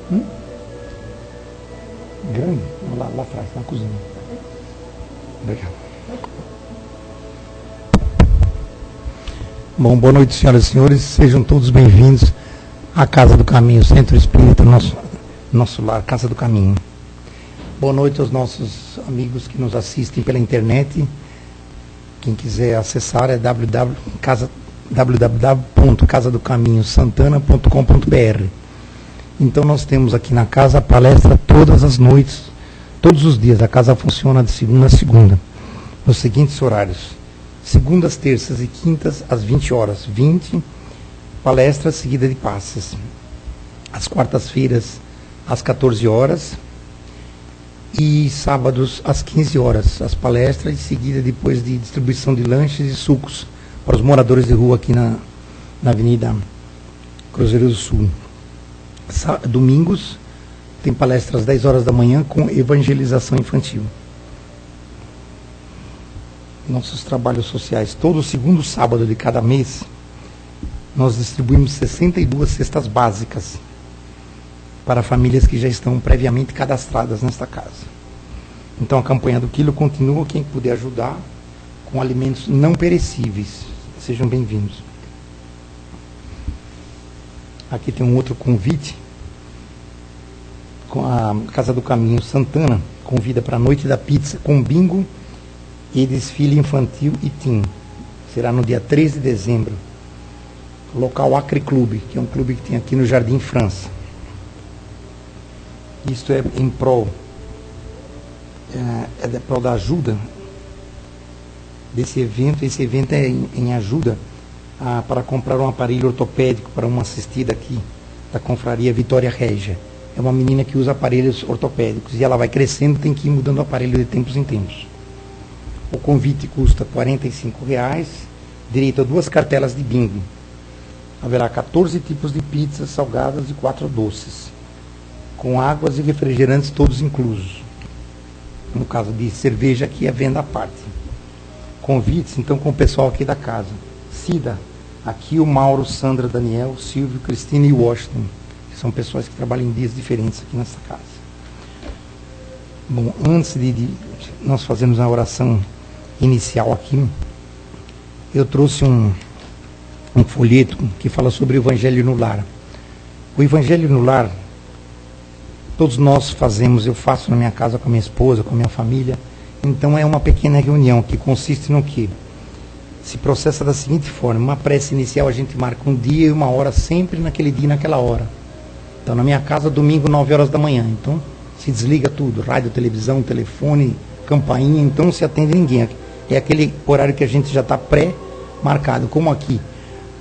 Grande? Lá atrás, na cozinha. Obrigado. Bom, boa noite, senhoras e senhores. Sejam todos bem-vindos à Casa do Caminho, Centro Espírita, nosso lar, Casa do Caminho. Boa noite aos nossos amigos que nos assistem pela internet. Quem quiser acessar é www.casadocaminhosantana.com.br. Então nós temos aqui na casa a palestra todas as noites, todos os dias. A casa funciona de segunda a segunda, nos seguintes horários: segundas, terças e quintas às 20 horas, 20 palestras seguida de passes. Às quartas-feiras às 14 horas e sábados às 15 horas, as palestras, em seguida depois de distribuição de lanches e sucos para os moradores de rua aqui na Avenida Cruzeiro do Sul. Domingos tem palestra às 10 horas da manhã com evangelização infantil. Nossos trabalhos sociais, todo segundo sábado de cada mês, nós distribuímos 62 cestas básicas para famílias que já estão previamente cadastradas nesta casa. Então a campanha do quilo continua. Quem puder ajudar com alimentos não perecíveis, sejam bem-vindos. Aqui tem um outro convite. Com a Casa do Caminho Santana convida para a Noite da Pizza com bingo e desfile infantil e teen. Será no dia 13 de dezembro. Local Acre Clube, que é um clube que tem aqui no Jardim França. Isto é em prol, da ajuda desse evento. Esse evento é em ajuda para comprar um aparelho ortopédico para uma assistida aqui da Confraria Vitória Régia. É uma menina que usa aparelhos ortopédicos e ela vai crescendo, tem que ir mudando o aparelho de tempos em tempos. O convite custa R$ 45,00, direito a 2 cartelas de bingo. Haverá 14 tipos de pizzas salgadas e 4 doces, com águas e refrigerantes todos inclusos. No caso de cerveja, aqui é venda à parte. Convites, então, com o pessoal aqui da casa. Cida, aqui o Mauro, Sandra, Daniel, Silvio, Cristina e Washington, que são pessoas que trabalham em dias diferentes aqui nessa casa. Bom, antes de nós fazermos a oração inicial aqui, eu trouxe um folheto que fala sobre o Evangelho no Lar. O Evangelho no Lar, todos nós fazemos, eu faço na minha casa com a minha esposa, com a minha família. Então é uma pequena reunião que consiste no quê? Se processa da seguinte forma: uma prece inicial, a gente marca um dia e uma hora, sempre naquele dia e naquela hora. Então na minha casa, domingo, 9 horas da manhã. Então se desliga tudo, rádio, televisão, telefone, campainha, então não se atende ninguém. É aquele horário que a gente já está pré-marcado. Como aqui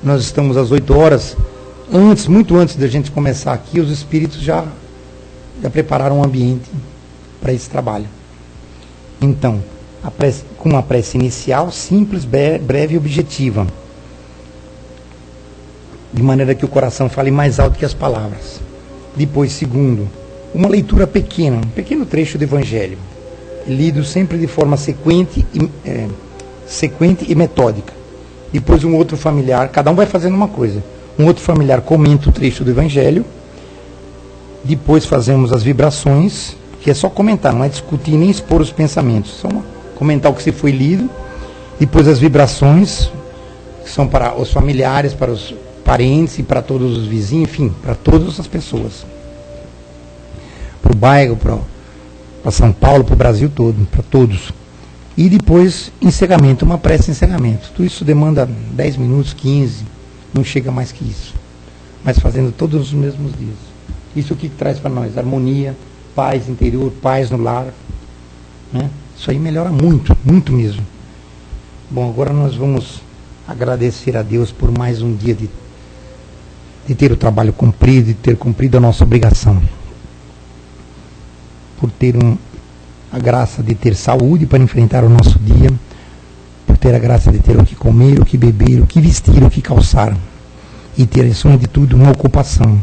nós estamos às 8 horas, muito antes da gente começar aqui, os espíritos já prepararam um ambiente para esse trabalho. Então, com uma prece inicial, simples, breve e objetiva, de maneira que o coração fale mais alto que as palavras. Depois, segundo, uma leitura pequena, um pequeno trecho do Evangelho, lido sempre de forma sequente e metódica. Depois um outro familiar, cada um vai fazendo uma coisa. Um outro familiar comenta o trecho do Evangelho. Depois fazemos as vibrações, que é só comentar, não é discutir nem expor os pensamentos, só comentar o que se foi lido. Depois as vibrações, que são para os familiares, para os parentes e para todos os vizinhos, enfim, para todas as pessoas. Para o bairro, para São Paulo, para o Brasil todo, para todos. E depois encerramento, uma prece encerramento. Tudo isso demanda 10 minutos, 15, não chega mais que isso. Mas fazendo todos os mesmos dias. Isso o que traz para nós? Harmonia, paz interior, paz no lar. Né? Isso aí melhora muito, muito mesmo. Bom, agora nós vamos agradecer a Deus por mais um dia de ter o trabalho cumprido, de ter cumprido a nossa obrigação. Por ter a graça de ter saúde para enfrentar o nosso dia, por ter a graça de ter o que comer, o que beber, o que vestir, o que calçar, e ter, acima de tudo, uma ocupação.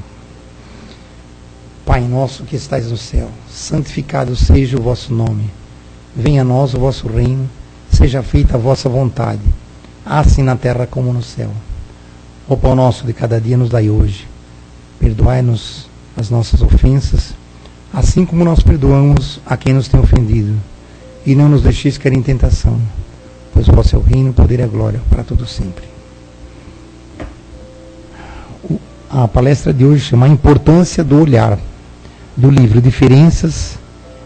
Pai nosso que estais no céu, santificado seja o vosso nome. Venha a nós o vosso reino, seja feita a vossa vontade, assim na terra como no céu. O pão nosso de cada dia nos dai hoje. Perdoai-nos as nossas ofensas, assim como nós perdoamos a quem nos tem ofendido. E não nos deixeis cair em tentação, pois vosso é o reino, o poder e a glória para todos sempre. A palestra de hoje chama A Importância do Olhar, do livro Diferenças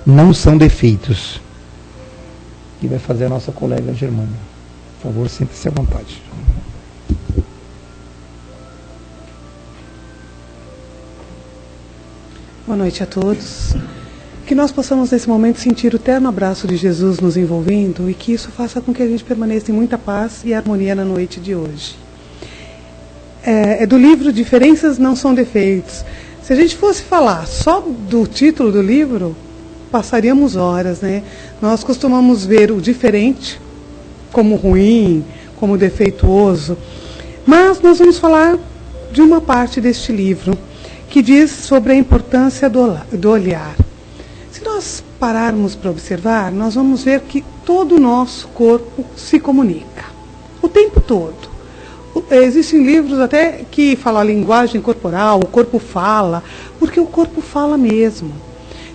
Não São Defeitos. E vai fazer a nossa colega Germana. Por favor, sente-se à vontade. Boa noite a todos. Que nós possamos nesse momento sentir o terno abraço de Jesus nos envolvendo e que isso faça com que a gente permaneça em muita paz e harmonia na noite de hoje. É do livro Diferenças Não São Defeitos. Se a gente fosse falar só do título do livro, passaríamos horas, né? Nós costumamos ver o diferente como ruim, como defeituoso, mas nós vamos falar de uma parte deste livro que diz sobre a importância do olhar. Se nós pararmos para observar, nós vamos ver que todo o nosso corpo se comunica, o tempo todo. Existem livros até que falam a linguagem corporal, o corpo fala, porque o corpo fala mesmo.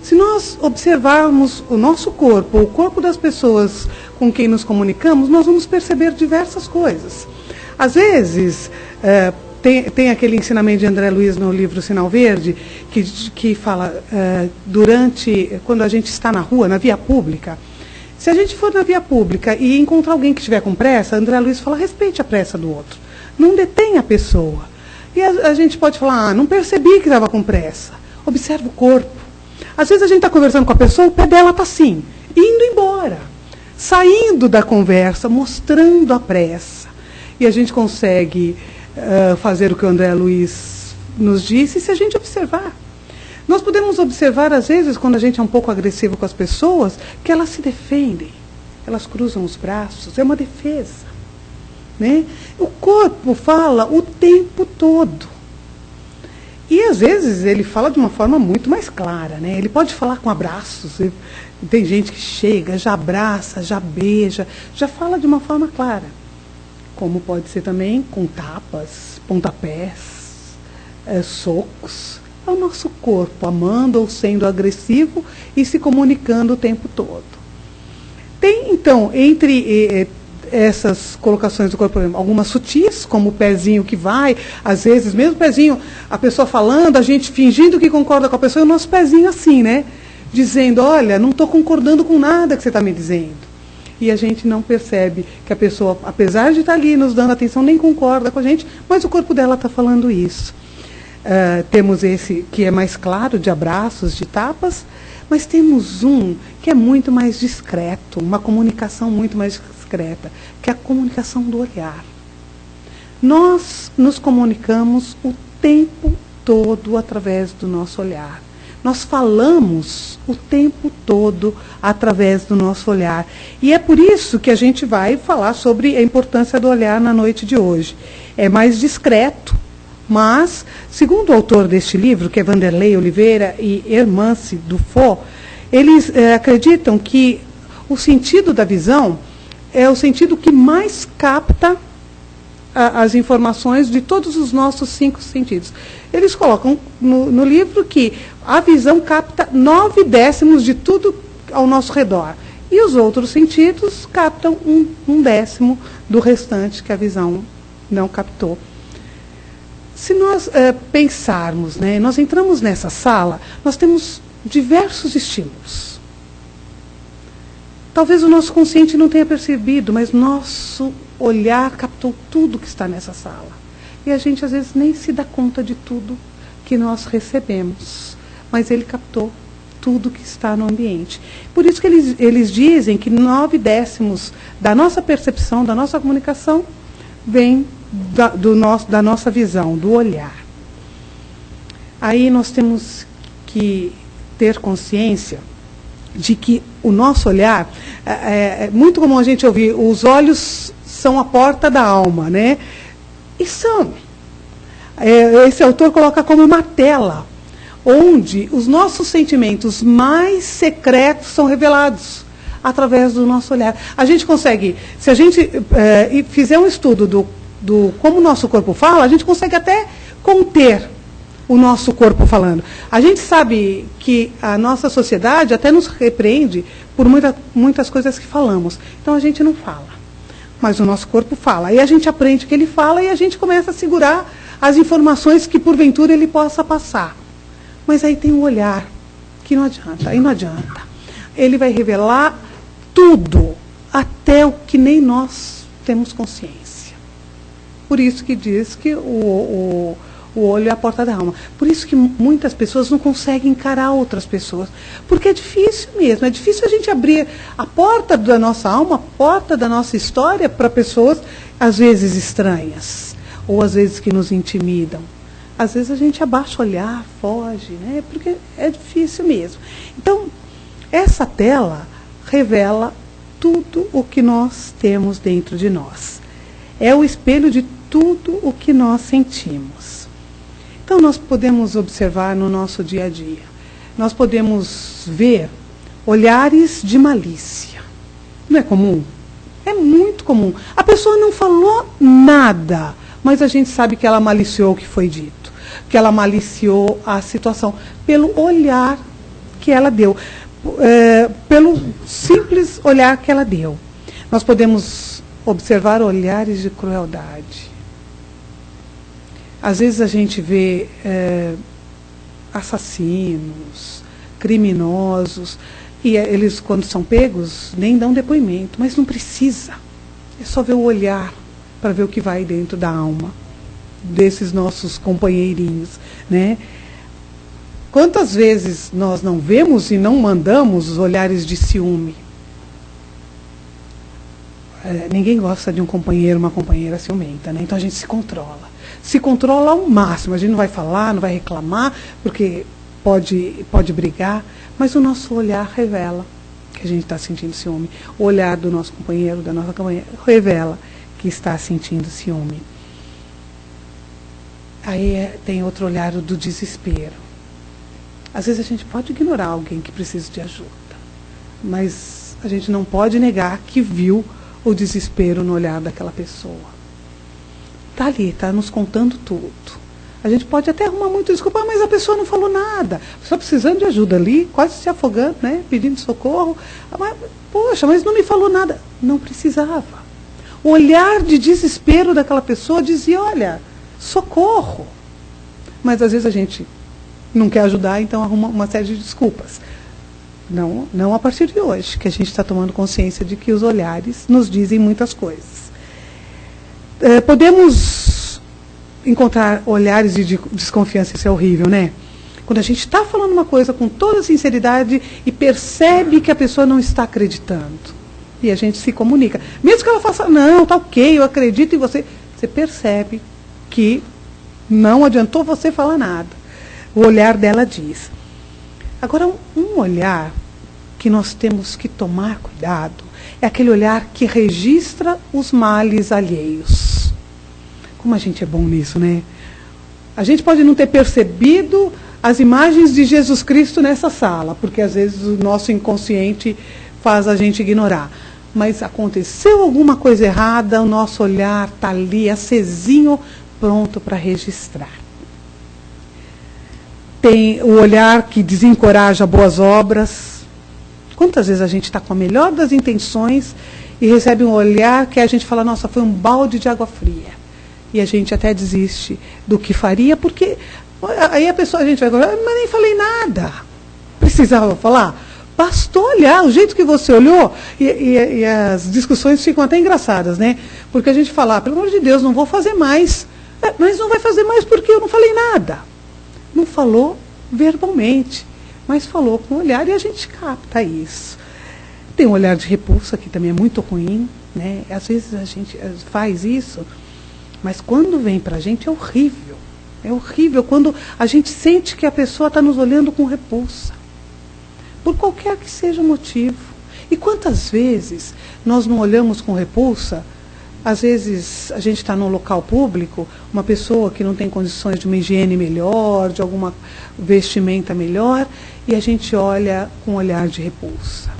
Se nós observarmos o nosso corpo, o corpo das pessoas com quem nos comunicamos, nós vamos perceber diversas coisas. Às vezes, tem aquele ensinamento de André Luiz no livro Sinal Verde, que fala, quando a gente está na rua, na via pública, se a gente for na via pública e encontrar alguém que estiver com pressa, André Luiz fala, respeite a pressa do outro. Não detenha a pessoa. E a gente pode falar, não percebi que estava com pressa. Observe o corpo. Às vezes a gente está conversando com a pessoa, o pé dela está assim, indo embora, saindo da conversa, mostrando a pressa. E a gente consegue fazer o que o André Luiz nos disse se a gente observar. Nós podemos observar, às vezes, quando a gente é um pouco agressivo com as pessoas, que elas se defendem, elas cruzam os braços, é uma defesa. Né? O corpo fala o tempo todo. E às vezes ele fala de uma forma muito mais clara, né? Ele pode falar com abraços. Tem gente que chega, já abraça, já beija, já fala de uma forma clara. Como pode ser também com tapas, pontapés, socos. É o nosso corpo amando ou sendo agressivo e se comunicando o tempo todo. Tem, então, entre essas colocações do corpo, algumas sutis, como o pezinho que vai, às vezes, mesmo o pezinho, a pessoa falando, a gente fingindo que concorda com a pessoa, e o nosso pezinho assim, né? Dizendo, olha, não estou concordando com nada que você está me dizendo. E a gente não percebe que a pessoa, apesar de estar ali nos dando atenção, nem concorda com a gente, mas o corpo dela está falando isso. Temos esse que é mais claro, de abraços, de tapas, mas temos um que é muito mais discreto, uma comunicação muito mais discreta, que é a comunicação do olhar. Nós nos comunicamos o tempo todo através do nosso olhar. Nós falamos o tempo todo através do nosso olhar. E é por isso que a gente vai falar sobre a importância do olhar na noite de hoje. É mais discreto, mas, segundo o autor deste livro, que é Vanderlei Oliveira e Hermance Dufault, eles acreditam que o sentido da visão é o sentido que mais capta as informações de todos os nossos 5 sentidos. Eles colocam no livro que a visão capta 9/10 de tudo ao nosso redor. E os outros sentidos captam 1/10 do restante que a visão não captou. Se nós pensarmos, né, nós entramos nessa sala, nós temos diversos estímulos. Talvez o nosso consciente não tenha percebido, mas nosso olhar captou tudo que está nessa sala. E a gente, às vezes, nem se dá conta de tudo que nós recebemos. Mas ele captou tudo que está no ambiente. Por isso que eles dizem que 9/10 da nossa percepção, da nossa comunicação, vem da nossa visão, do olhar. Aí nós temos que ter consciência de que o nosso olhar, é muito comum a gente ouvir, os olhos são a porta da alma, né? E são. Esse autor coloca como uma tela, onde os nossos sentimentos mais secretos são revelados através do nosso olhar. A gente consegue, se a gente fizer um estudo do como o nosso corpo fala, a gente consegue até conter o nosso corpo falando. A gente sabe que a nossa sociedade até nos repreende por muitas coisas que falamos. Então a gente não fala, mas o nosso corpo fala. Aí a gente aprende o que ele fala e a gente começa a segurar as informações que porventura ele possa passar. Mas aí tem um olhar que não adianta, aí não adianta. Ele vai revelar tudo, até o que nem nós temos consciência. Por isso que diz que o olho é a porta da alma. Por isso que muitas pessoas não conseguem encarar outras pessoas. Porque é difícil mesmo. É difícil a gente abrir a porta da nossa alma, a porta da nossa história para pessoas, às vezes estranhas. Ou às vezes que nos intimidam. Às vezes a gente abaixa o olhar, foge, né? Porque é difícil mesmo. Então, essa tela revela tudo o que nós temos dentro de nós. É o espelho de tudo o que nós sentimos. Então, nós podemos observar no nosso dia a dia. Nós podemos ver olhares de malícia. Não é comum? É muito comum. A pessoa não falou nada, mas a gente sabe que ela maliciou o que foi dito, que ela maliciou a situação, pelo olhar que ela deu, pelo simples olhar que ela deu. Nós podemos observar olhares de crueldade. Às vezes a gente vê assassinos, criminosos, e eles, quando são pegos, nem dão depoimento, mas não precisa. É só ver o olhar para ver o que vai dentro da alma desses nossos companheirinhos, né? Quantas vezes nós não vemos e não mandamos os olhares de ciúme? Ninguém gosta de um companheiro, uma companheira ciumenta, né? Então a gente se controla. Se controla ao máximo. A gente não vai falar, não vai reclamar, porque pode brigar, mas o nosso olhar revela que a gente está sentindo ciúme. O olhar do nosso companheiro, da nossa companheira, revela que está sentindo ciúme. Aí tem outro olhar do desespero. Às vezes a gente pode ignorar alguém que precisa de ajuda, mas a gente não pode negar que viu o desespero no olhar daquela pessoa. Está ali, está nos contando tudo. A gente pode até arrumar muito desculpa, mas a pessoa não falou nada. Só precisando de ajuda ali, quase se afogando, né? Pedindo socorro. Mas, poxa, mas não me falou nada. Não precisava. O olhar de desespero daquela pessoa dizia, olha, socorro. Mas às vezes a gente não quer ajudar, então arruma uma série de desculpas. Não a partir de hoje, que a gente está tomando consciência de que os olhares nos dizem muitas coisas. Podemos encontrar olhares de desconfiança, isso é horrível, né? Quando a gente está falando uma coisa com toda sinceridade e percebe que a pessoa não está acreditando. E a gente se comunica. Mesmo que ela faça, não, tá ok, eu acredito em você. Você percebe que não adiantou você falar nada. O olhar dela diz. Agora, um olhar que nós temos que tomar cuidado é aquele olhar que registra os males alheios. Como a gente é bom nisso, né? A gente pode não ter percebido as imagens de Jesus Cristo nessa sala, porque às vezes o nosso inconsciente faz a gente ignorar. Mas aconteceu alguma coisa errada, o nosso olhar está ali, acesinho, pronto para registrar. Tem o olhar que desencoraja boas obras. Quantas vezes a gente está com a melhor das intenções e recebe um olhar que a gente fala, nossa, foi um balde de água fria. E a gente até desiste do que faria, porque aí a gente vai falar, mas nem falei nada. Precisava falar? Bastou olhar, o jeito que você olhou, e as discussões ficam até engraçadas, né? Porque a gente fala, pelo amor de Deus, não vou fazer mais. Mas não vai fazer mais porque eu não falei nada. Não falou verbalmente, mas falou com o olhar e a gente capta isso. Tem um olhar de repulsa, que também é muito ruim, né? Às vezes a gente faz isso, mas quando vem para a gente é horrível. É horrível quando a gente sente que a pessoa está nos olhando com repulsa. Por qualquer que seja o motivo. E quantas vezes nós não olhamos com repulsa? Às vezes a gente está num local público, uma pessoa que não tem condições de uma higiene melhor, de alguma vestimenta melhor, e a gente olha com um olhar de repulsa.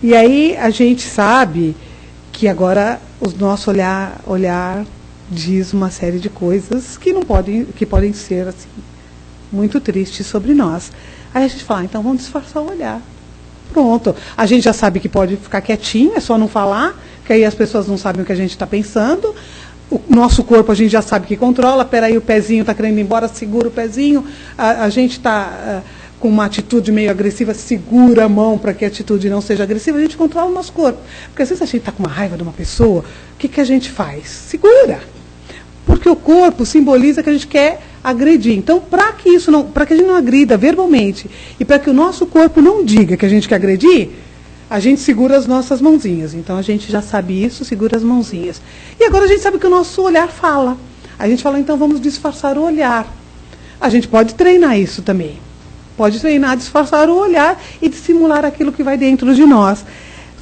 E aí a gente sabe que agora o nosso olhar diz uma série de coisas que podem ser assim, muito tristes sobre nós. Aí a gente fala, então vamos disfarçar o olhar. Pronto. A gente já sabe que pode ficar quietinho, é só não falar, que aí as pessoas não sabem o que a gente está pensando. O nosso corpo a gente já sabe que controla. Peraí, o pezinho está querendo ir embora, segura o pezinho. A gente está com uma atitude meio agressiva, segura a mão para que a atitude não seja agressiva. A gente controla o nosso corpo. Porque às vezes a gente está com uma raiva de uma pessoa, o que a gente faz? Segura. Porque o corpo simboliza que a gente quer agredir. Então, para que a gente não agrida verbalmente e para que o nosso corpo não diga que a gente quer agredir, a gente segura as nossas mãozinhas. Então, a gente já sabe isso, segura as mãozinhas. E agora a gente sabe que o nosso olhar fala. A gente fala, então vamos disfarçar o olhar. A gente pode treinar isso também. Pode treinar, disfarçar o olhar e dissimular aquilo que vai dentro de nós.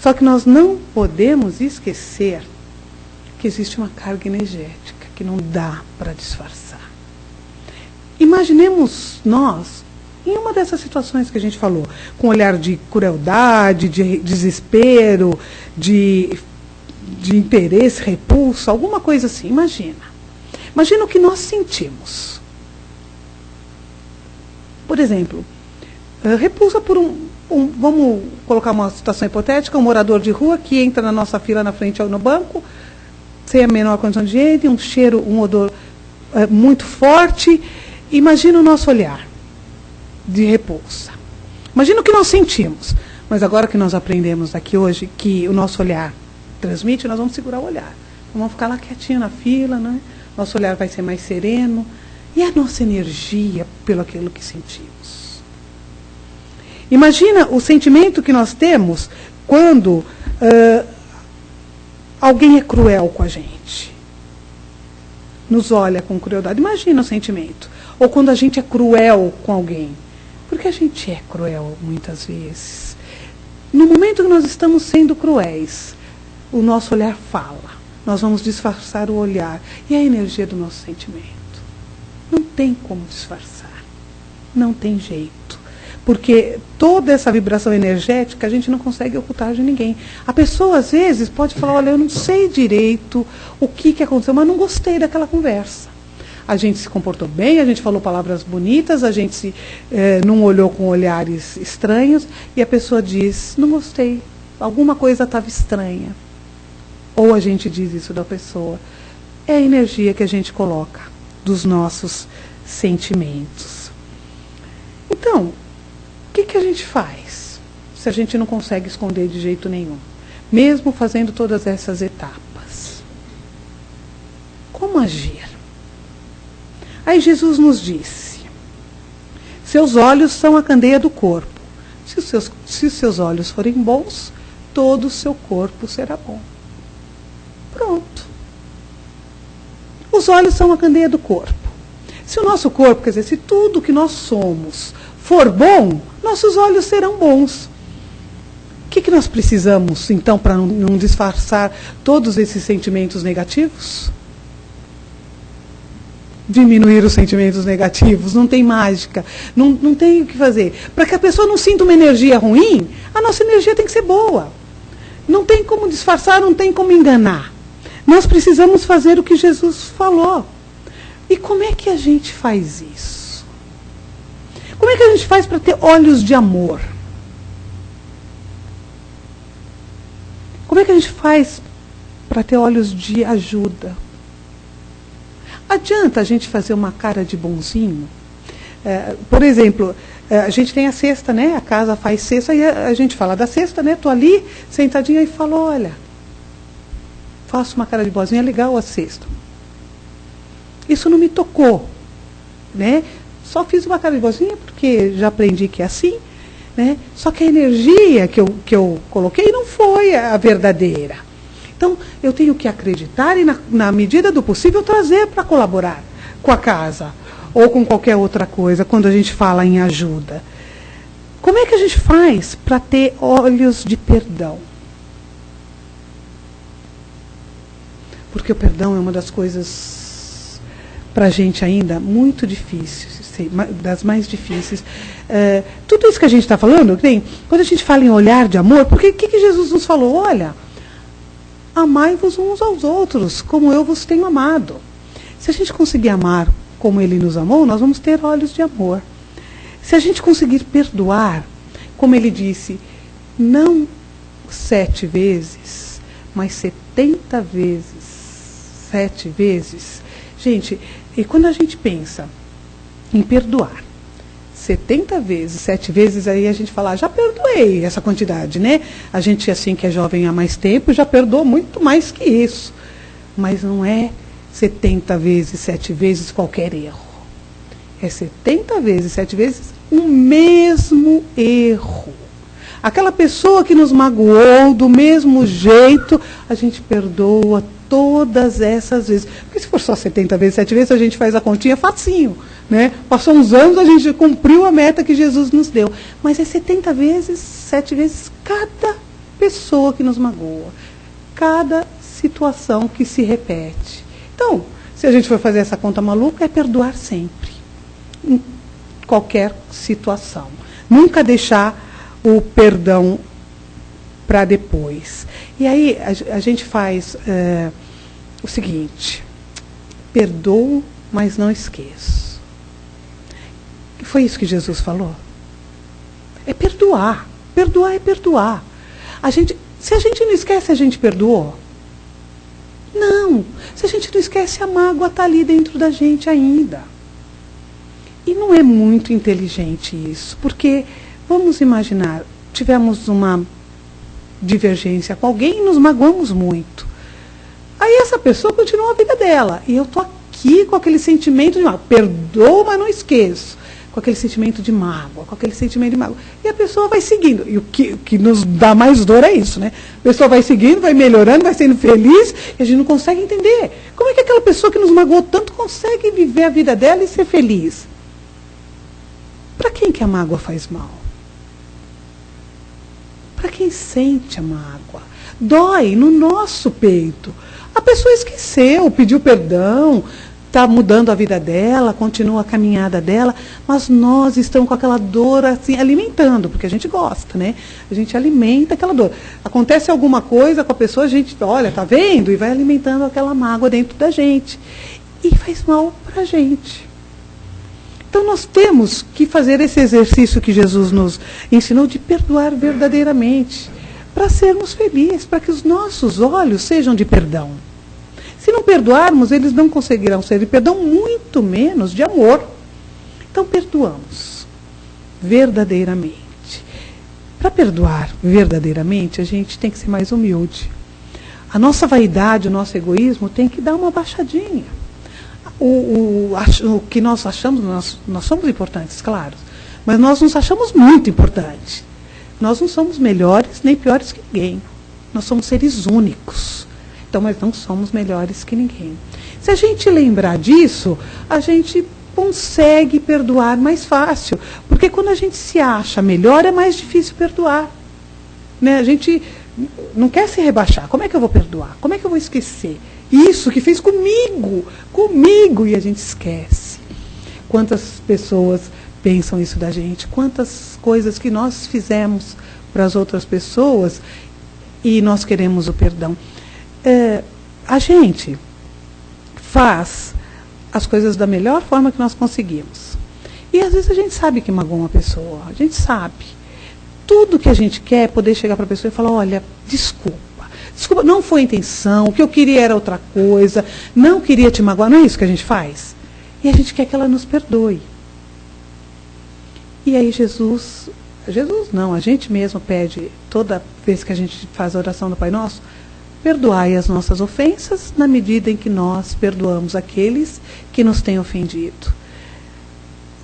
Só que nós não podemos esquecer que existe uma carga energética que não dá para disfarçar. Imaginemos nós, em uma dessas situações que a gente falou, com um olhar de crueldade, de desespero, de interesse, repulsa, alguma coisa assim. Imagina o que nós sentimos. Por exemplo, repulsa por vamos colocar uma situação hipotética, um morador de rua que entra na nossa fila na frente ou no banco, sem a menor condição de higiene, um cheiro, um odor muito forte. Imagina o nosso olhar de repulsa. Imagina o que nós sentimos. Mas agora que nós aprendemos aqui hoje que o nosso olhar transmite, nós vamos segurar o olhar. Vamos ficar lá quietinho na fila, né? Nosso olhar vai ser mais sereno. E a nossa energia pelo aquilo que sentimos. Imagina o sentimento que nós temos quando alguém é cruel com a gente. Nos olha com crueldade. Imagina o sentimento. Ou quando a gente é cruel com alguém. Porque a gente é cruel muitas vezes. No momento que nós estamos sendo cruéis, o nosso olhar fala. Nós vamos disfarçar o olhar e a energia do nosso sentimento. Não tem como disfarçar. Não tem jeito. Porque toda essa vibração energética a gente não consegue ocultar de ninguém. A pessoa, às vezes, pode falar, olha, eu não sei direito o que aconteceu, mas não gostei daquela conversa. A gente se comportou bem, a gente falou palavras bonitas, a gente não olhou com olhares estranhos, e a pessoa diz, não gostei, alguma coisa estava estranha. Ou a gente diz isso da pessoa. É a energia que a gente coloca dos nossos sentimentos. Então, o que a gente faz se a gente não consegue esconder de jeito nenhum? Mesmo fazendo todas essas etapas. Como agir? Aí Jesus nos disse, seus olhos são a candeia do corpo. Se os seus olhos forem bons, todo o seu corpo será bom. Pronto. Os olhos são a candeia do corpo. Se o nosso corpo, quer dizer, se tudo que nós somos for bom, nossos olhos serão bons. O que nós precisamos, então, para não disfarçar todos esses sentimentos negativos? Diminuir os sentimentos negativos, não tem mágica, não tem o que fazer. Para que a pessoa não sinta uma energia ruim, a nossa energia tem que ser boa. Não tem como disfarçar, não tem como enganar. Nós precisamos fazer o que Jesus falou. E como é que a gente faz isso? Como é que a gente faz para ter olhos de amor? Como é que a gente faz para ter olhos de ajuda? Adianta a gente fazer uma cara de bonzinho? Por exemplo, a gente tem a cesta, né? A casa faz cesta e a gente fala da cesta, né? Estou ali sentadinha e falo, olha, faço uma cara de boazinha, é legal a cesta. Isso não me tocou, né? Só fiz uma cara de boazinha porque já aprendi que é assim, né? Só que a energia que eu coloquei não foi a verdadeira. Então, eu tenho que acreditar e, na medida do possível, trazer para colaborar com a casa ou com qualquer outra coisa, quando a gente fala em ajuda. Como é que a gente faz para ter olhos de perdão? Porque o perdão é uma das coisas, para a gente ainda, muito difíceis, das mais difíceis. Tudo isso que a gente está falando, quando a gente fala em olhar de amor, porque o que Jesus nos falou? Olha, amai-vos uns aos outros, como eu vos tenho amado. Se a gente conseguir amar como ele nos amou, nós vamos ter olhos de amor. Se a gente conseguir perdoar, como ele disse, não 7 vezes, mas 70 vezes, 7 vezes. Gente, e quando a gente pensa em perdoar 70 vezes, 7 vezes, aí a gente fala, já perdoei essa quantidade, né? A gente, assim, que é jovem há mais tempo, já perdoou muito mais que isso. Mas não é 70 vezes, 7 vezes qualquer erro. É 70 vezes, 7 vezes o mesmo erro. Aquela pessoa que nos magoou, do mesmo jeito, a gente perdoa todas essas vezes. Porque se for só 70 vezes, 7 vezes, a gente faz a continha facinho, né? Passou uns anos, a gente cumpriu a meta que Jesus nos deu. Mas é 70 vezes, 7 vezes cada pessoa que nos magoa. Cada situação que se repete. Então, se a gente for fazer essa conta maluca, é perdoar sempre. Em qualquer situação. Nunca deixar o perdão para depois. E aí a gente faz o seguinte: perdoo, mas não esqueço. Foi isso que Jesus falou? É perdoar. Perdoar é perdoar. Se a gente não esquece, a gente perdoou? Não. Se a gente não esquece, a mágoa está ali dentro da gente ainda. E não é muito inteligente isso, porque, vamos imaginar, tivemos uma divergência com alguém e nos magoamos muito. Aí essa pessoa continua a vida dela, e eu estou aqui com aquele sentimento de mágoa, perdoo, mas não esqueço, com aquele sentimento de mágoa, E a pessoa vai seguindo, e o que nos dá mais dor é isso, né? A pessoa vai seguindo, vai melhorando, vai sendo feliz, e a gente não consegue entender. Como é que aquela pessoa que nos magoou tanto consegue viver a vida dela e ser feliz? Para quem que a mágoa faz mal? Para quem sente a mágoa. Dói no nosso peito. A pessoa esqueceu, pediu perdão, está mudando a vida dela, continua a caminhada dela, mas nós estamos com aquela dor assim, alimentando, porque a gente gosta, né? A gente alimenta aquela dor. Acontece alguma coisa com a pessoa, a gente, olha, tá vendo? E vai alimentando aquela mágoa dentro da gente. E faz mal para a gente. Então nós temos que fazer esse exercício que Jesus nos ensinou de perdoar verdadeiramente, para sermos felizes, para que os nossos olhos sejam de perdão. Se não perdoarmos, eles não conseguirão ser de perdão, muito menos de amor. Então perdoamos verdadeiramente. Para perdoar verdadeiramente, a gente tem que ser mais humilde. A nossa vaidade, o nosso egoísmo tem que dar uma baixadinha. O que nós achamos, nós somos importantes, claro, mas nós nos achamos muito importantes. Nós não somos melhores nem piores que ninguém. Nós somos seres únicos. Então, mas não somos melhores que ninguém. Se a gente lembrar disso, a gente consegue perdoar mais fácil. Porque quando a gente se acha melhor, é mais difícil perdoar. Né? A gente não quer se rebaixar. Como é que eu vou perdoar? Como é que eu vou esquecer? Isso que fez comigo, e a gente esquece. Quantas pessoas pensam isso da gente? Quantas coisas que nós fizemos para as outras pessoas e nós queremos o perdão. A gente faz as coisas da melhor forma que nós conseguimos. E às vezes a gente sabe que magoou uma pessoa, a gente sabe. Tudo que a gente quer é poder chegar para a pessoa e falar, olha, desculpa, não foi a intenção, o que eu queria era outra coisa, não queria te magoar, não é isso que a gente faz? E a gente quer que ela nos perdoe. E aí Jesus não, a gente mesmo pede, toda vez que a gente faz a oração do Pai Nosso, perdoai as nossas ofensas na medida em que nós perdoamos aqueles que nos têm ofendido.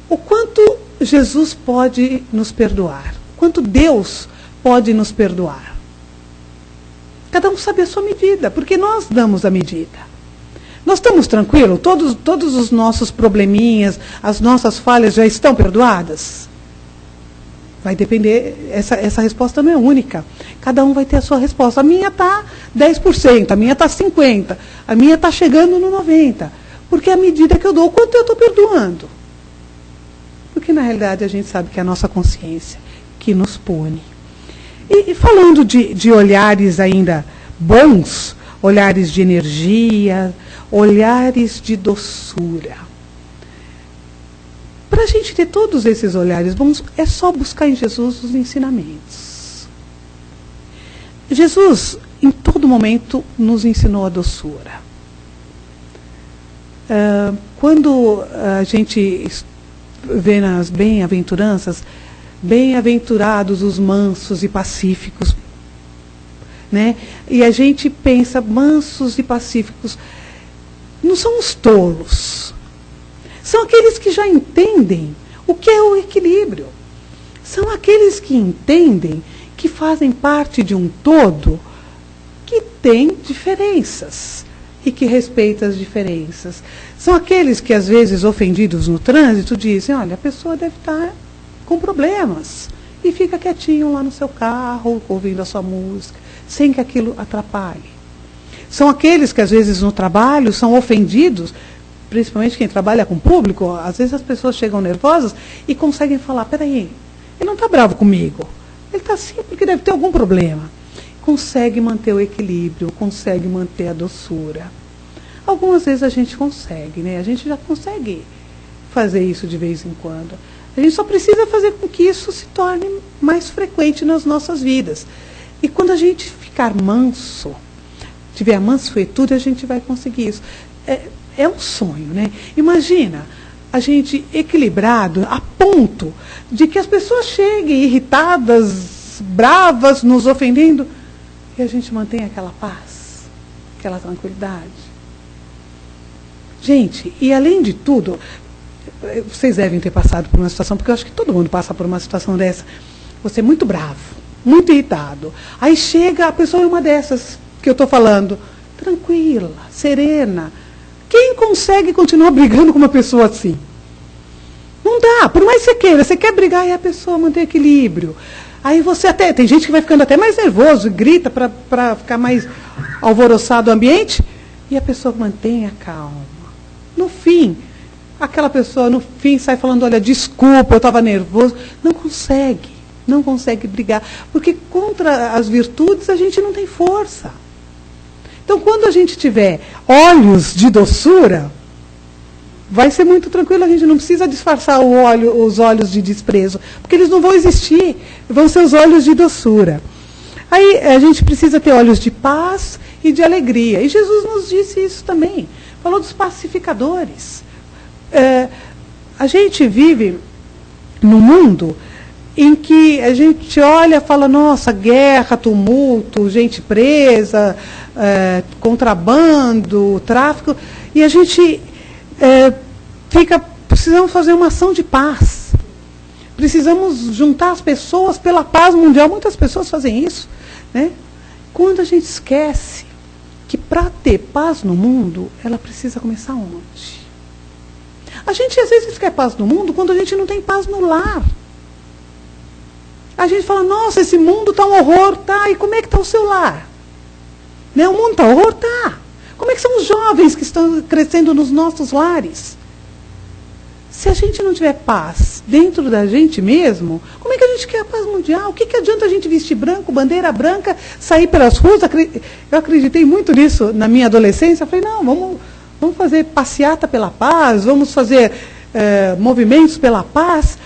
O quanto Jesus pode nos perdoar? O quanto Deus pode nos perdoar? Cada um sabe a sua medida, porque nós damos a medida. Nós estamos tranquilos? Todos os nossos probleminhas, as nossas falhas já estão perdoadas? Vai depender, essa resposta não é única. Cada um vai ter a sua resposta. A minha está 10%, a minha está 50%, a minha está chegando no 90%. Porque é a medida que eu dou, quanto eu estou perdoando? Porque na realidade a gente sabe que é a nossa consciência que nos pune. E falando de olhares ainda bons, olhares de energia, olhares de doçura. Para a gente ter todos esses olhares bons, é só buscar em Jesus os ensinamentos. Jesus, em todo momento, nos ensinou a doçura. Quando a gente vê nas bem-aventuranças, bem-aventurados os mansos e pacíficos, né? E a gente pensa, mansos e pacíficos, não são os tolos, são aqueles que já entendem o que é o equilíbrio, são aqueles que entendem que fazem parte de um todo que tem diferenças e que respeita as diferenças. São aqueles que, às vezes, ofendidos no trânsito, dizem, olha, a pessoa deve estar com problemas, e fica quietinho lá no seu carro, ouvindo a sua música, sem que aquilo atrapalhe. São aqueles que, às vezes, no trabalho, são ofendidos, principalmente quem trabalha com público, às vezes as pessoas chegam nervosas e conseguem falar, peraí, ele não está bravo comigo, ele está assim porque deve ter algum problema. Consegue manter o equilíbrio, consegue manter a doçura. Algumas vezes a gente consegue, né? A gente já consegue fazer isso de vez em quando. A gente só precisa fazer com que isso se torne mais frequente nas nossas vidas. E quando a gente ficar manso, tiver a mansuetude, a gente vai conseguir isso. É um sonho, né? Imagina a gente equilibrado a ponto de que as pessoas cheguem irritadas, bravas, nos ofendendo, e a gente mantém aquela paz, aquela tranquilidade. Gente, e além de tudo, vocês devem ter passado por uma situação, porque eu acho que todo mundo passa por uma situação dessa. Você é muito bravo, muito irritado. Aí chega a pessoa, uma dessas que eu estou falando, tranquila, serena. Quem consegue continuar brigando com uma pessoa assim? Não dá, por mais que você queira, você quer brigar e a pessoa mantém equilíbrio. Aí você até, tem gente que vai ficando até mais nervoso, grita para ficar mais alvoroçado o ambiente, e a pessoa mantém a calma. No fim, aquela pessoa no fim sai falando, olha, desculpa, eu estava nervoso. Não consegue brigar, porque contra as virtudes a gente não tem força. Então, quando a gente tiver olhos de doçura, vai ser muito tranquilo, a gente não precisa disfarçar os olhos de desprezo, porque eles não vão existir, vão ser os olhos de doçura. Aí a gente precisa ter olhos de paz e de alegria. E Jesus nos disse isso também, falou dos pacificadores. A gente vive num mundo em que a gente olha e fala, nossa, guerra, tumulto, gente presa, contrabando, tráfico, e a gente precisamos fazer uma ação de paz. Precisamos juntar as pessoas pela paz mundial. Muitas pessoas fazem isso, né? Quando a gente esquece que para ter paz no mundo, ela precisa começar onde? A gente às vezes quer paz no mundo quando a gente não tem paz no lar. A gente fala, nossa, esse mundo está um horror, tá? E como é que está o seu lar? Né? O mundo está um horror, tá? Como é que são os jovens que estão crescendo nos nossos lares? Se a gente não tiver paz dentro da gente mesmo, como é que a gente quer a paz mundial? O que adianta a gente vestir branco, bandeira branca, sair pelas ruas? Eu acreditei muito nisso na minha adolescência. Eu falei, não, vamos fazer passeata pela paz, vamos fazer movimentos pela paz.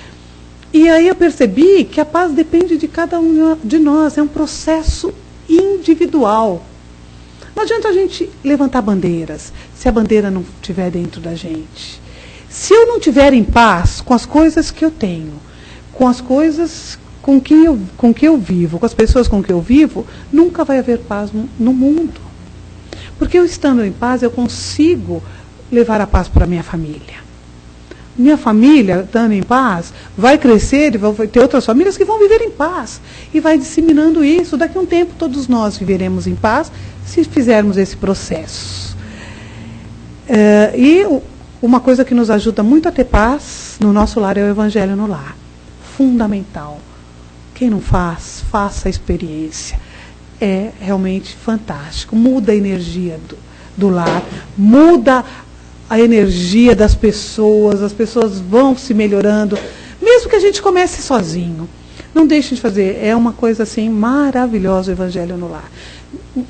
E aí eu percebi que a paz depende de cada um de nós, é um processo individual. Não adianta a gente levantar bandeiras, se a bandeira não estiver dentro da gente. Se eu não estiver em paz com as coisas que eu tenho, com as coisas com que eu vivo, com as pessoas com que eu vivo, nunca vai haver paz no mundo. Porque eu estando em paz, eu consigo levar a paz para a minha família. Minha família, estando em paz, vai crescer e vai ter outras famílias que vão viver em paz. E vai disseminando isso. Daqui a um tempo, todos nós viveremos em paz se fizermos esse processo. E uma coisa que nos ajuda muito a ter paz no nosso lar é o Evangelho no lar. Fundamental. Quem não faz, faça a experiência. É realmente fantástico. Muda a energia do lar, muda a energia das pessoas, as pessoas vão se melhorando, mesmo que a gente comece sozinho. Não deixe de fazer, é uma coisa assim maravilhosa o Evangelho no lar.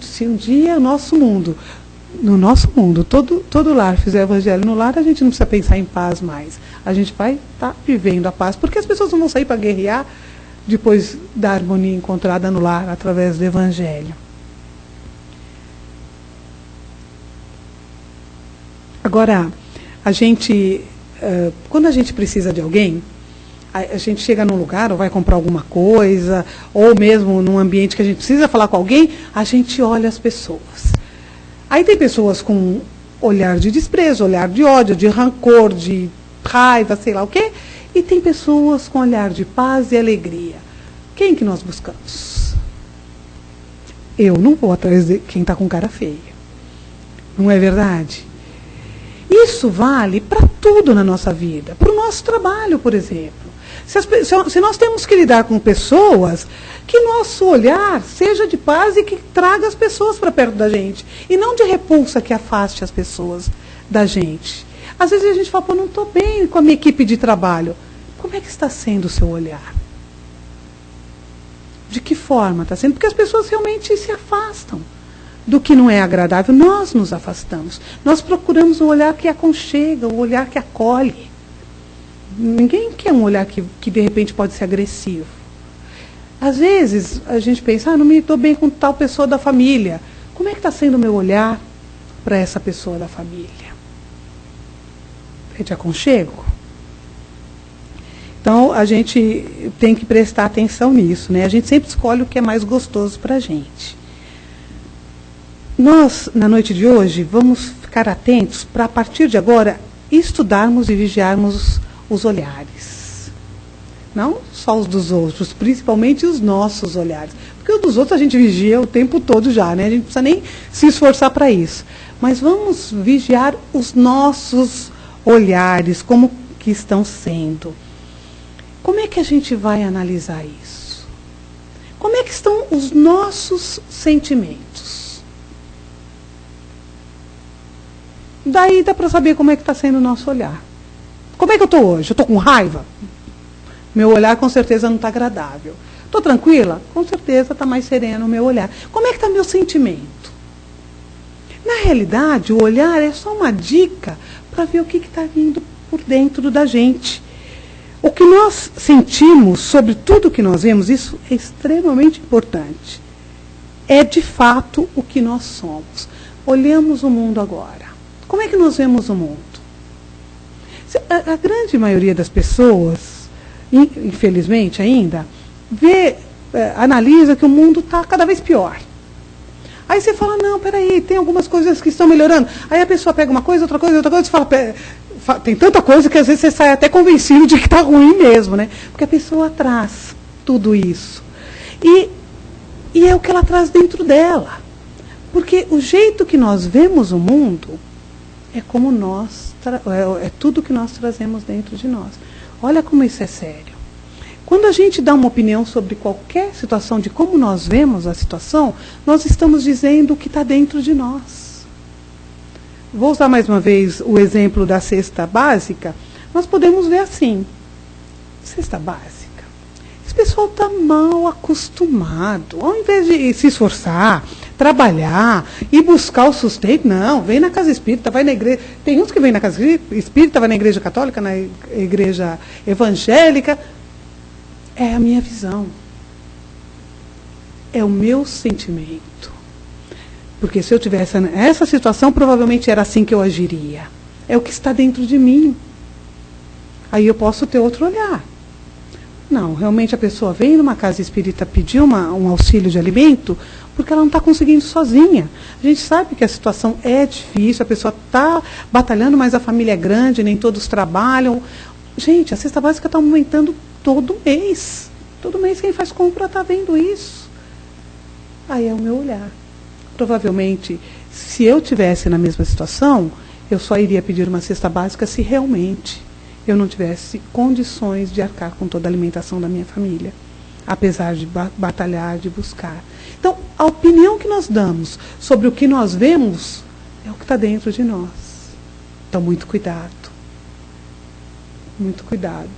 Se um dia no nosso mundo, todo lar fizer o evangelho no lar, a gente não precisa pensar em paz mais. A gente vai estar vivendo a paz, porque as pessoas não vão sair para guerrear depois da harmonia encontrada no lar através do evangelho. Agora, quando a gente precisa de alguém, a gente chega num lugar ou vai comprar alguma coisa, ou mesmo num ambiente que a gente precisa falar com alguém, a gente olha as pessoas. Aí tem pessoas com olhar de desprezo, olhar de ódio, de rancor, de raiva, sei lá o quê, e tem pessoas com olhar de paz e alegria. Quem que nós buscamos? Eu não vou atrás de quem está com cara feia. Não é verdade? Isso vale para tudo na nossa vida. Para o nosso trabalho, por exemplo. Se nós temos que lidar com pessoas, que nosso olhar seja de paz e que traga as pessoas para perto da gente. E não de repulsa que afaste as pessoas da gente. Às vezes a gente fala, pô, não estou bem com a minha equipe de trabalho. Como é que está sendo o seu olhar? De que forma está sendo? Porque as pessoas realmente se afastam do que não é agradável. Nós nos afastamos. Nós procuramos um olhar que aconchega, um olhar que acolhe. Ninguém quer um olhar que de repente pode ser agressivo. Às vezes a gente pensa, não me estou bem com tal pessoa da família. Como é que está sendo o meu olhar para essa pessoa da família? É de aconchego? Então a gente tem que prestar atenção nisso, né? A gente sempre escolhe o que é mais gostoso para a gente. Nós, na noite de hoje, vamos ficar atentos para, a partir de agora, estudarmos e vigiarmos os olhares. Não só os dos outros, principalmente os nossos olhares. Porque os dos outros a gente vigia o tempo todo já, né? A gente não precisa nem se esforçar para isso. Mas vamos vigiar os nossos olhares, como que estão sendo. Como é que a gente vai analisar isso? Como é que estão os nossos sentimentos? Daí dá para saber como é que está sendo o nosso olhar. Como é que eu estou hoje? Eu estou com raiva? Meu olhar com certeza não está agradável. Estou tranquila? Com certeza está mais sereno o meu olhar. Como é que está meu sentimento? Na realidade, o olhar é só uma dica para ver o que está vindo por dentro da gente. O que nós sentimos sobre tudo que nós vemos, isso é extremamente importante. É de fato o que nós somos. Olhamos o mundo agora. Como é que nós vemos o mundo? A grande maioria das pessoas, infelizmente ainda, analisa que o mundo está cada vez pior. Aí você fala, não, peraí, tem algumas coisas que estão melhorando. Aí a pessoa pega uma coisa, outra coisa, você fala, tem tanta coisa que às vezes você sai até convencido de que está ruim mesmo, né? Porque a pessoa traz tudo isso. E é o que ela traz dentro dela. Porque o jeito que nós vemos o mundo é como é tudo que nós trazemos dentro de nós. Olha como isso é sério. Quando a gente dá uma opinião sobre qualquer situação, de como nós vemos a situação, nós estamos dizendo o que está dentro de nós. Vou usar mais uma vez o exemplo da cesta básica. Nós podemos ver assim. Cesta básica. Esse pessoal está mal acostumado. Ao invés de se esforçar, trabalhar e buscar o sustento, não, vem na casa espírita, vai na igreja. Tem uns que vêm na casa espírita, vai na igreja católica, na igreja evangélica. É a minha visão. É o meu sentimento. Porque se eu tivesse essa situação, provavelmente era assim que eu agiria. É o que está dentro de mim. Aí eu posso ter outro olhar. Não, realmente a pessoa vem numa casa espírita pedir um auxílio de alimento porque ela não está conseguindo sozinha. A gente sabe que a situação é difícil, a pessoa está batalhando, mas a família é grande, nem todos trabalham. Gente, a cesta básica está aumentando todo mês. Todo mês quem faz compra está vendo isso. Aí é o meu olhar. Provavelmente, se eu tivesse na mesma situação, eu só iria pedir uma cesta básica se realmente eu não tivesse condições de arcar com toda a alimentação da minha família, apesar de batalhar, de buscar. Então, a opinião que nós damos sobre o que nós vemos é o que está dentro de nós. Então, muito cuidado. Muito cuidado.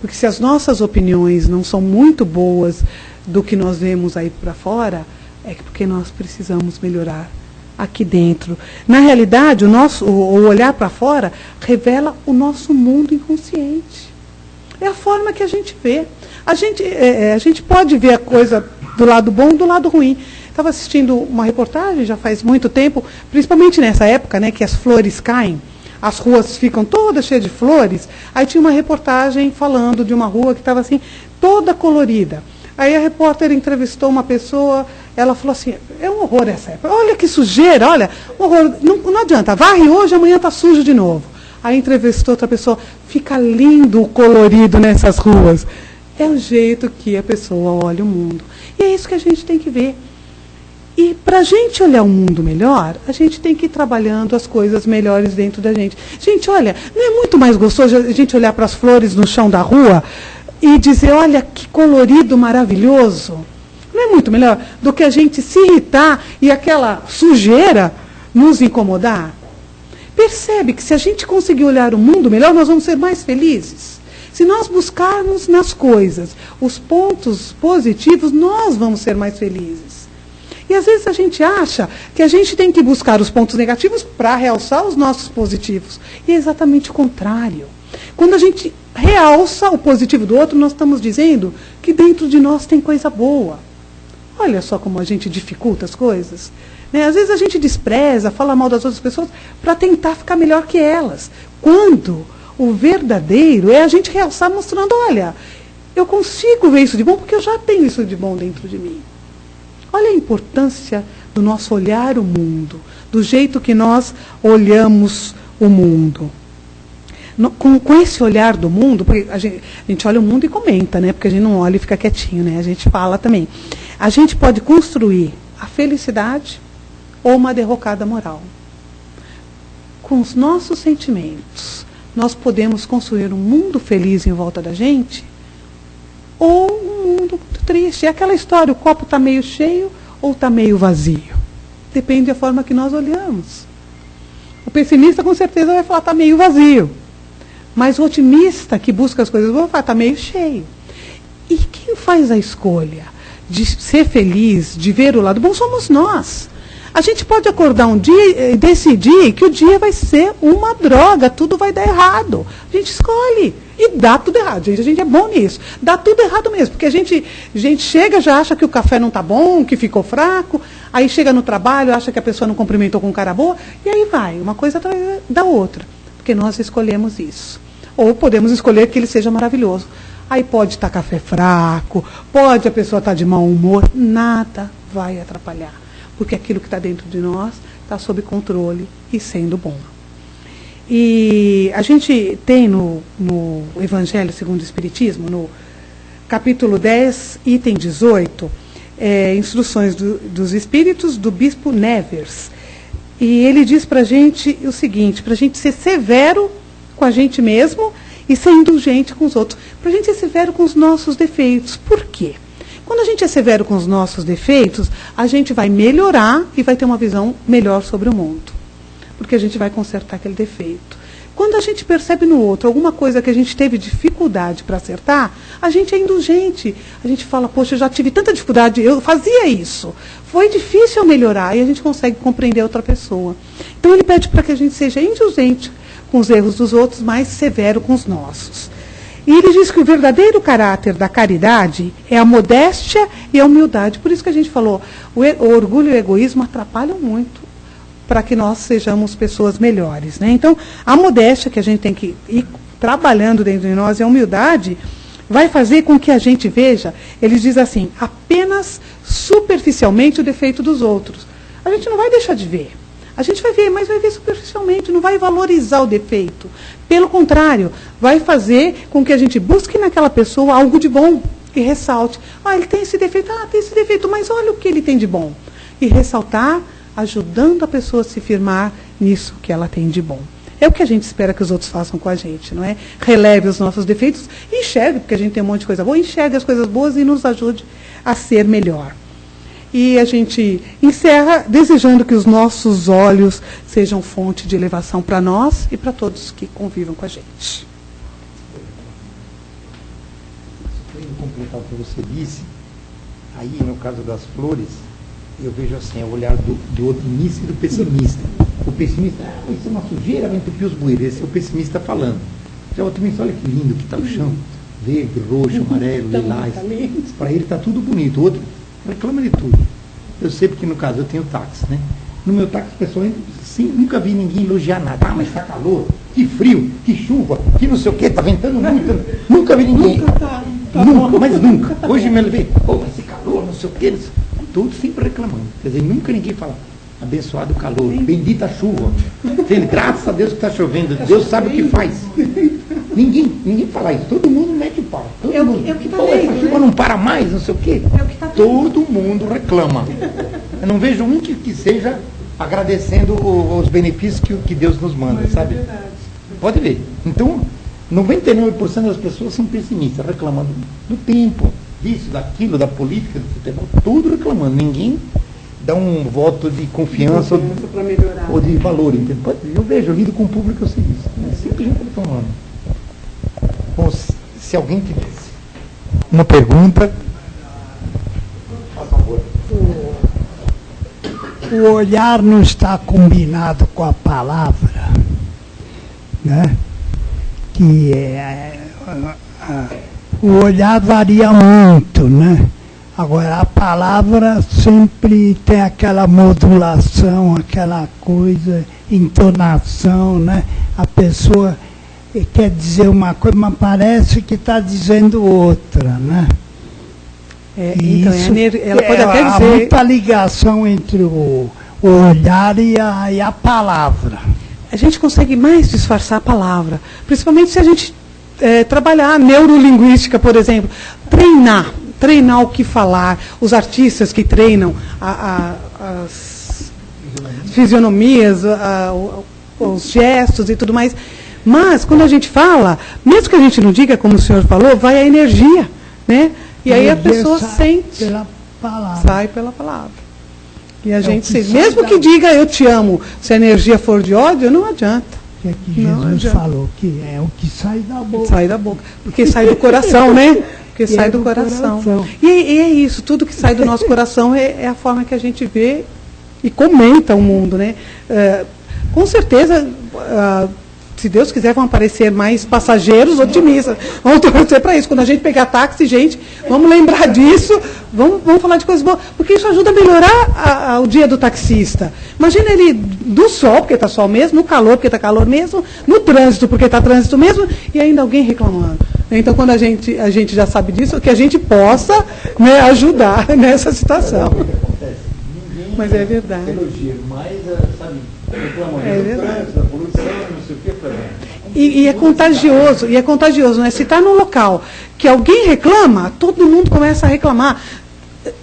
Porque se as nossas opiniões não são muito boas do que nós vemos aí para fora, É porque nós precisamos melhorar aqui dentro. Na realidade, o olhar para fora revela o nosso mundo inconsciente. É a forma que a gente vê. A gente pode ver a coisa do lado bom e do lado ruim. Estava assistindo uma reportagem já faz muito tempo, principalmente nessa época, né, que as flores caem, as ruas ficam todas cheias de flores. Aí tinha uma reportagem falando de uma rua que estava assim, toda colorida. Aí a repórter entrevistou uma pessoa, ela falou assim, é um horror essa época. Olha que sujeira, olha, horror. Não adianta, varre hoje, amanhã está sujo de novo. Aí entrevistou outra pessoa, fica lindo o colorido nessas ruas. É o jeito que a pessoa olha o mundo. E é isso que a gente tem que ver. E para a gente olhar o mundo melhor, a gente tem que ir trabalhando as coisas melhores dentro da gente. Gente, olha, não é muito mais gostoso a gente olhar para as flores no chão da rua e dizer, olha que colorido maravilhoso? Não é muito melhor do que a gente se irritar e aquela sujeira nos incomodar? Percebe que se a gente conseguir olhar o mundo melhor, nós vamos ser mais felizes. Se nós buscarmos nas coisas os pontos positivos, nós vamos ser mais felizes. E às vezes a gente acha que a gente tem que buscar os pontos negativos para realçar os nossos positivos. E é exatamente o contrário. Quando a gente realça o positivo do outro, nós estamos dizendo que dentro de nós tem coisa boa. Olha só como a gente dificulta as coisas. Né? Às vezes a gente despreza, fala mal das outras pessoas para tentar ficar melhor que elas. Quando o verdadeiro é a gente realçar mostrando, olha, eu consigo ver isso de bom porque eu já tenho isso de bom dentro de mim. Olha a importância do nosso olhar o mundo, do jeito que nós olhamos o mundo. Com esse olhar do mundo, porque a gente olha o mundo e comenta, né? Porque a gente não olha e fica quietinho, né? A gente fala também. A gente pode construir a felicidade ou uma derrocada moral. Com os nossos sentimentos, nós podemos construir um mundo feliz em volta da gente ou um mundo muito triste. É aquela história, o copo está meio cheio ou está meio vazio. Depende da forma que nós olhamos. O pessimista com certeza vai falar está meio vazio. Mas o otimista que busca as coisas boas vai falar está meio cheio. E quem faz a escolha de ser feliz, de ver o lado bom, somos nós. A gente pode acordar um dia e decidir que o dia vai ser uma droga, tudo vai dar errado. A gente escolhe e dá tudo errado. Gente, a gente é bom nisso. Dá tudo errado mesmo, porque a gente chega, já acha que o café não está bom, que ficou fraco, aí chega no trabalho, acha que a pessoa não cumprimentou com cara boa, e aí vai, uma coisa atrás da outra. Porque nós escolhemos isso. Ou podemos escolher que ele seja maravilhoso. Aí pode estar café fraco, pode a pessoa estar de mau humor, nada vai atrapalhar. Porque aquilo que está dentro de nós está sob controle e sendo bom. E a gente tem no Evangelho segundo o Espiritismo, no capítulo 10, item 18, instruções dos Espíritos do Bispo Nevers. E ele diz para a gente o seguinte, para a gente ser severo com a gente mesmo e ser indulgente com os outros. Para a gente ser severo com os nossos defeitos. Por quê? Quando a gente é severo com os nossos defeitos, a gente vai melhorar e vai ter uma visão melhor sobre o mundo. Porque a gente vai consertar aquele defeito. Quando a gente percebe no outro alguma coisa que a gente teve dificuldade para acertar, a gente é indulgente. A gente fala, poxa, eu já tive tanta dificuldade, eu fazia isso. Foi difícil eu melhorar e a gente consegue compreender outra pessoa. Então ele pede para que a gente seja indulgente com os erros dos outros, mas severo com os nossos. E ele diz que o verdadeiro caráter da caridade é a modéstia e a humildade. Por isso que a gente falou, o orgulho e o egoísmo atrapalham muito para que nós sejamos pessoas melhores. Né? Então, a modéstia que a gente tem que ir trabalhando dentro de nós e a humildade vai fazer com que a gente veja, ele diz assim, apenas superficialmente o defeito dos outros. A gente não vai deixar de ver. A gente vai ver, mas vai ver superficialmente, não vai valorizar o defeito. Pelo contrário, vai fazer com que a gente busque naquela pessoa algo de bom e ressalte. Ele tem esse defeito, tem esse defeito, mas olha o que ele tem de bom. E ressaltar, ajudando a pessoa a se firmar nisso que ela tem de bom. É o que a gente espera que os outros façam com a gente, não é? Releve os nossos defeitos, enxergue, porque a gente tem um monte de coisa boa, enxergue as coisas boas e nos ajude a ser melhor. E a gente encerra desejando que os nossos olhos sejam fonte de elevação para nós e para todos que convivam com a gente. Para completar o que você disse, aí no caso das flores, eu vejo assim, é o olhar do otimista e do pessimista. O pessimista, isso é uma sujeira, vai entupir os bueiros. Esse é o pessimista falando. Já o otimista, olha que lindo que está o chão. Verde, roxo, amarelo, lilás. Para ele está tudo bonito. O outro reclama de tudo. Eu sei porque, no caso, eu tenho táxi, né? No meu táxi, pessoalmente, sim, nunca vi ninguém elogiar nada. Ah, mas está calor, que frio, que chuva, que não sei o quê, está ventando muito. Nunca vi ninguém. Nunca, mas nunca. Hoje me levei, esse calor, não sei o quê. Todos sempre reclamando. Quer dizer, nunca ninguém fala, abençoado o calor, bendita a chuva. Graças a Deus que está chovendo, Deus sabe o que faz. Ninguém fala isso, todo mundo mete o pau. É o que está lendo, essa chuva não para mais, não sei o quê. É o que está todo mundo reclama. Eu não vejo um que seja agradecendo os benefícios que Deus nos manda, mas sabe? É verdade. Pode ver. Então, 99% das pessoas são pessimistas, reclamando do tempo, disso, daquilo, da política, do futebol, tudo reclamando. Ninguém dá um voto de confiança para melhorar. ou de valor. Entende? Eu vejo, eu lido com o público, eu sei isso. É simplesmente reclamando. Bom, se alguém tivesse uma pergunta, por favor. O olhar não está combinado com a palavra, né? Que o olhar varia muito, né? Agora, a palavra sempre tem aquela modulação, aquela coisa, entonação, né? A pessoa quer dizer uma coisa, mas parece que está dizendo outra, né? Então, ela pode até dizer... Há muita ligação entre o olhar e a palavra. A gente consegue mais disfarçar a palavra, principalmente se a gente trabalhar a neurolinguística, por exemplo, treinar o que falar, os artistas que treinam as fisionomias, os gestos e tudo mais. Mas, quando a gente fala, mesmo que a gente não diga, como o senhor falou, vai a energia, né? E aí a pessoa sente, sai pela palavra. E a gente sente, mesmo que diga eu te amo, se a energia for de ódio, não adianta. Que é que Jesus falou, que é o que sai da boca. Sai da boca, porque sai do coração, né? Porque sai do coração. E é isso, tudo que sai do nosso coração é a forma que a gente vê e comenta o mundo, né? Com certeza... se Deus quiser, vão aparecer mais passageiros otimistas. Vamos torcer para isso. Quando a gente pegar táxi, gente, vamos lembrar disso, vamos falar de coisas boas, porque isso ajuda a melhorar o dia do taxista. Imagina ele do sol, porque está sol mesmo, no calor, porque está calor mesmo, no trânsito, porque está trânsito mesmo, e ainda alguém reclamando. Então, quando a gente já sabe disso, que a gente possa, né, ajudar nessa situação. Mas é verdade. É verdade. E é contagioso, né? Se está num local que alguém reclama, todo mundo começa a reclamar.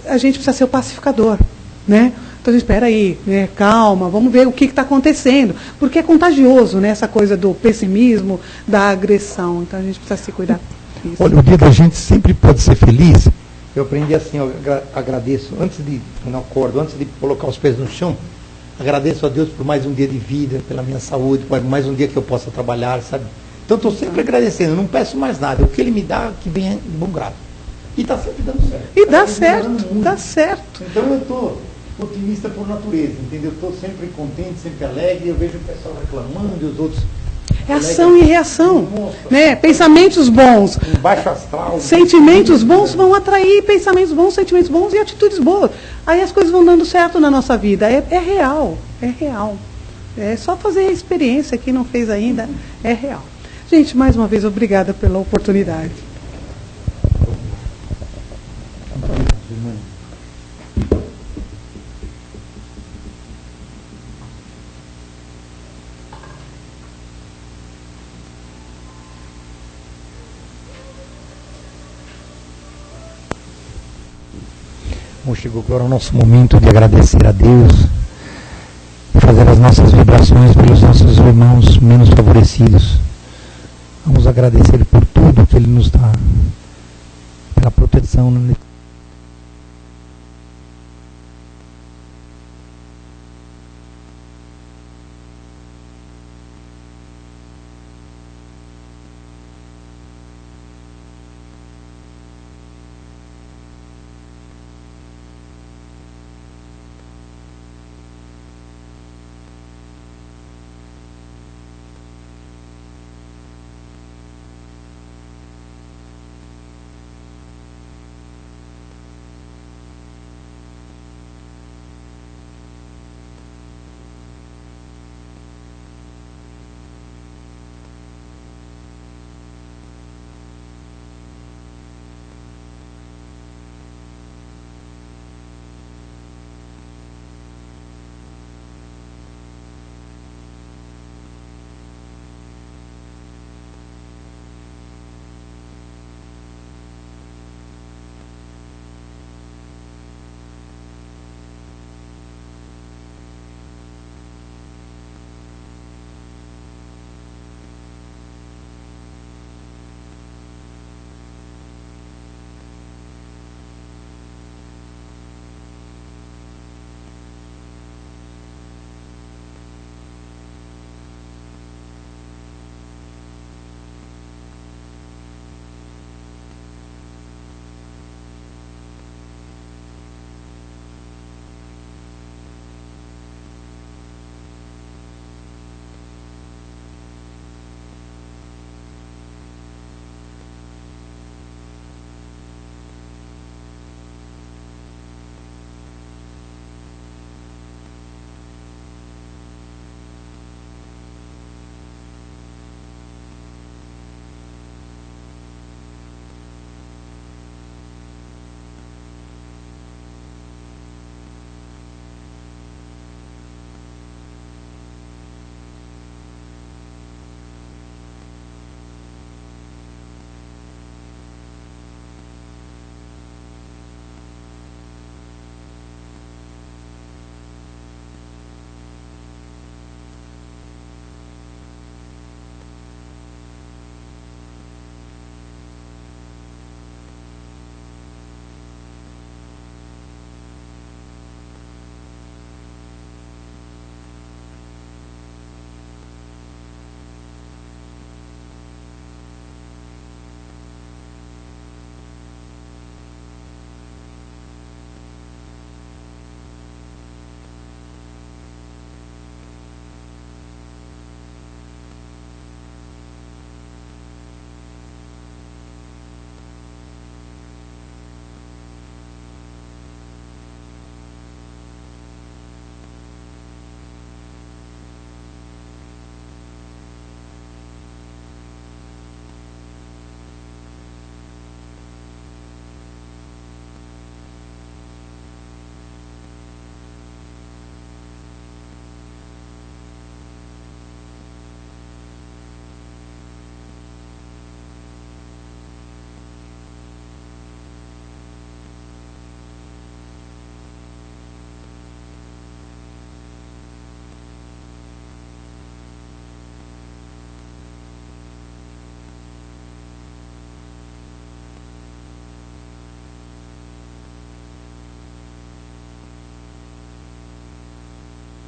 A gente precisa ser o pacificador, né? Então, espera aí, né? Calma, vamos ver o que está acontecendo. Porque é contagioso, né? Essa coisa do pessimismo, da agressão. Então, a gente precisa se cuidar disso. Olha, o dia da gente sempre pode ser feliz. Eu aprendi assim, eu agradeço, antes de colocar os pés no chão, agradeço a Deus por mais um dia de vida, pela minha saúde, por mais um dia que eu possa trabalhar, sabe? Então, estou sempre agradecendo, não peço mais nada. O que Ele me dá, que venha de bom grado. E está sempre dando certo. E dá certo, dá certo. Então, eu estou otimista por natureza, entendeu? Estou sempre contente, sempre alegre, eu vejo o pessoal reclamando e os outros... É ação e reação, né? Pensamentos bons, baixo astral, sentimentos bons vão atrair pensamentos bons, sentimentos bons e atitudes boas. Aí as coisas vão dando certo na nossa vida. É real, é real. É só fazer a experiência, quem não fez ainda, é real. Gente, mais uma vez, obrigada pela oportunidade. Bom, chegou agora o nosso momento de agradecer a Deus e fazer as nossas vibrações pelos nossos irmãos menos favorecidos. Vamos agradecer por tudo que Ele nos dá, pela proteção